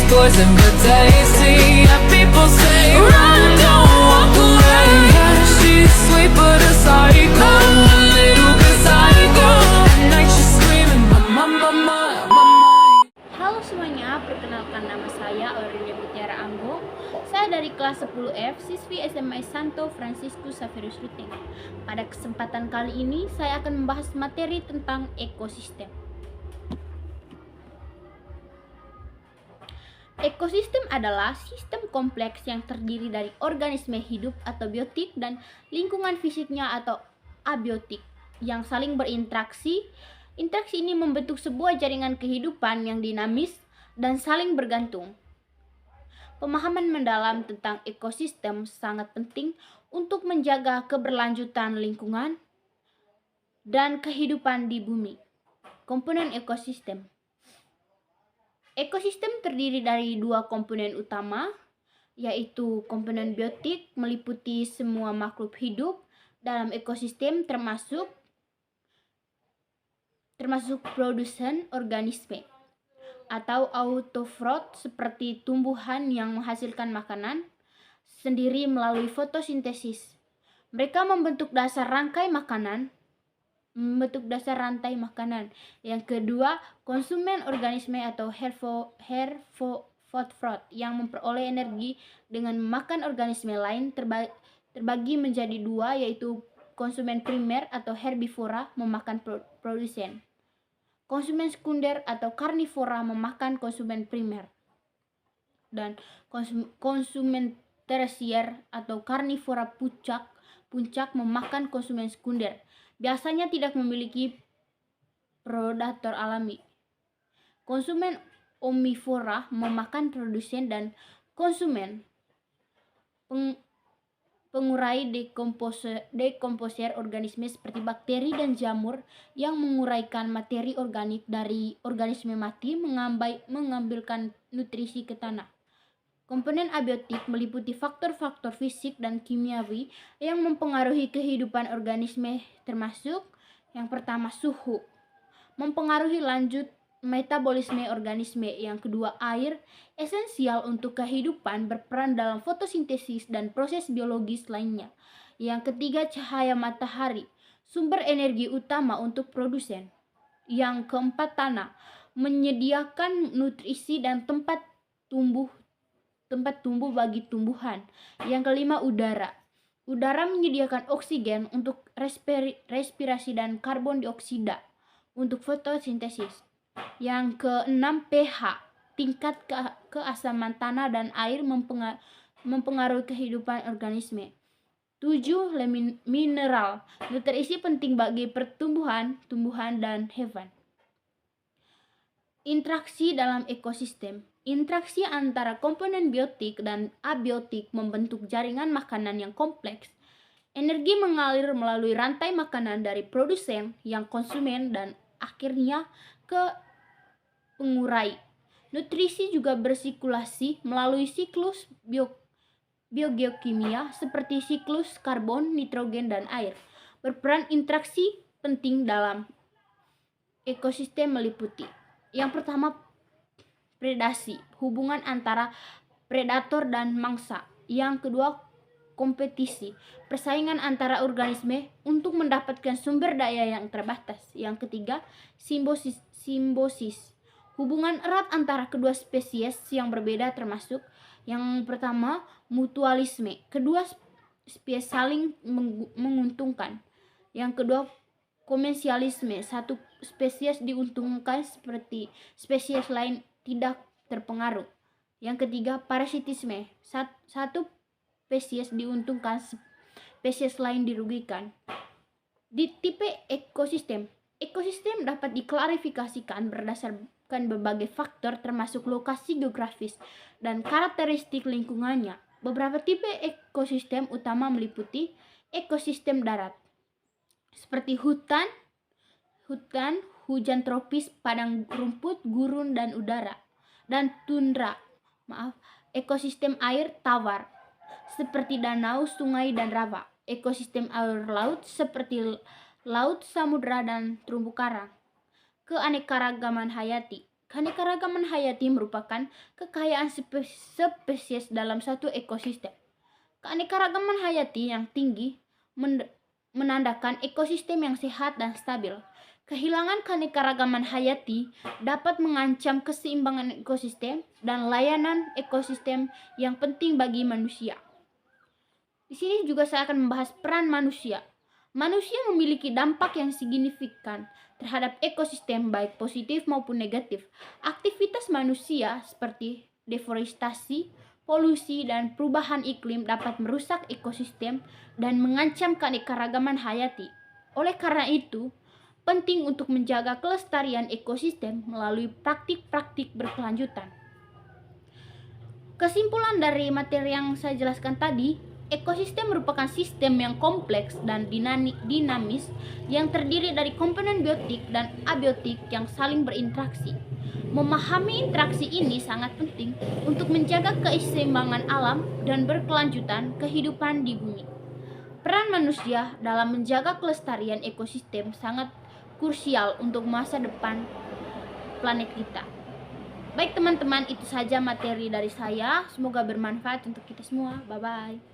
poison but tasty. Yeah, people say run, don't walk away. Yeah, she's sweet but a psycho, a little bit psycho. At night she's screaming, mama, mama, mama. Halo semuanya, perkenalkan nama saya Aurelia Mutiara Anggo. Saya dari kelas 10F, siswi SMA Santo Franciscus Xaverius Ruteng. Pada kesempatan kali ini, saya akan membahas materi tentang ekosistem. Ekosistem adalah sistem kompleks yang terdiri dari organisme hidup atau biotik dan lingkungan fisiknya atau abiotik yang saling berinteraksi. Interaksi ini membentuk sebuah jaringan kehidupan yang dinamis dan saling bergantung. Pemahaman mendalam tentang ekosistem sangat penting untuk menjaga keberlanjutan lingkungan dan kehidupan di bumi. Komponen ekosistem. Ekosistem terdiri dari dua komponen utama, yaitu komponen biotik meliputi semua makhluk hidup dalam ekosistem termasuk produsen organisme atau autotrofs seperti tumbuhan yang menghasilkan makanan sendiri melalui fotosintesis. Mereka membentuk dasar rantai makanan. Yang kedua, konsumen organisme atau herphophore yang memperoleh energi dengan memakan organisme lain terbagi menjadi dua, yaitu konsumen primer atau herbivora memakan produsen. Konsumen sekunder atau karnivora memakan konsumen primer. Dan konsumen tersier atau karnivora puncak memakan konsumen sekunder. Biasanya tidak memiliki predator alami. Konsumen omnivora memakan produsen dan konsumen pengurai dekomposer organisme seperti bakteri dan jamur yang menguraikan materi organik dari organisme mati mengambilkan nutrisi ke tanah. Komponen abiotik meliputi faktor-faktor fisik dan kimiawi yang mempengaruhi kehidupan organisme termasuk yang pertama suhu, mempengaruhi lanjut metabolisme organisme. Yang kedua air, esensial untuk kehidupan, berperan dalam fotosintesis dan proses biologis lainnya. Yang ketiga cahaya matahari, sumber energi utama untuk produsen. Yang keempat tanah, menyediakan nutrisi dan tempat tumbuh bagi tumbuhan. Yang kelima udara menyediakan oksigen untuk respirasi dan karbon dioksida untuk fotosintesis. Yang keenam pH, tingkat keasaman tanah dan air mempengaruhi kehidupan organisme. 7 mineral, nutrisi penting bagi pertumbuhan, tumbuhan dan hewan. Interaksi dalam ekosistem. Interaksi antara komponen biotik dan abiotik membentuk jaringan makanan yang kompleks. Energi mengalir melalui rantai makanan dari produsen yang konsumen dan akhirnya ke pengurai. Nutrisi juga bersirkulasi melalui siklus biogeokimia seperti siklus karbon, nitrogen, dan air. Berperan interaksi penting dalam ekosistem meliputi yang pertama predasi, hubungan antara predator dan mangsa. Yang kedua kompetisi, persaingan antara organisme untuk mendapatkan sumber daya yang terbatas. Yang ketiga simbiosis, hubungan erat antara kedua spesies yang berbeda termasuk yang pertama mutualisme, kedua spesies saling menguntungkan. Yang kedua komensialisme, satu spesies diuntungkan seperti spesies lain tidak terpengaruh. Yang ketiga parasitisme, satu spesies diuntungkan, spesies lain dirugikan. Di tipe ekosistem dapat diklarifikasikan berdasarkan berbagai faktor termasuk lokasi geografis dan karakteristik lingkungannya. Beberapa tipe ekosistem utama meliputi ekosistem darat seperti hutan, hujan tropis, padang rumput, gurun dan udara, dan tundra. Ekosistem air tawar seperti danau, sungai dan rawa. Ekosistem air laut seperti laut, samudra dan terumbu karang. Keanekaragaman hayati Keanekaragaman hayati merupakan kekayaan spesies dalam satu ekosistem. Keanekaragaman hayati yang tinggi menandakan ekosistem yang sehat dan stabil. Kehilangan keanekaragaman hayati dapat mengancam keseimbangan ekosistem dan layanan ekosistem yang penting bagi manusia. Di sini juga saya akan membahas peran manusia. Manusia memiliki dampak yang signifikan terhadap ekosistem baik positif maupun negatif. Aktivitas manusia seperti deforestasi, polusi, dan perubahan iklim dapat merusak ekosistem dan mengancam keanekaragaman hayati. Oleh karena itu, penting untuk menjaga kelestarian ekosistem melalui praktik-praktik berkelanjutan. Kesimpulan dari materi yang saya jelaskan tadi, ekosistem merupakan sistem yang kompleks dan dinamis yang terdiri dari komponen biotik dan abiotik yang saling berinteraksi. Memahami interaksi ini sangat penting untuk menjaga keseimbangan alam dan berkelanjutan kehidupan di bumi. Peran manusia dalam menjaga kelestarian ekosistem sangat krusial untuk masa depan planet kita. Baik teman-teman, itu saja materi dari saya. Semoga bermanfaat untuk kita semua. Bye-bye.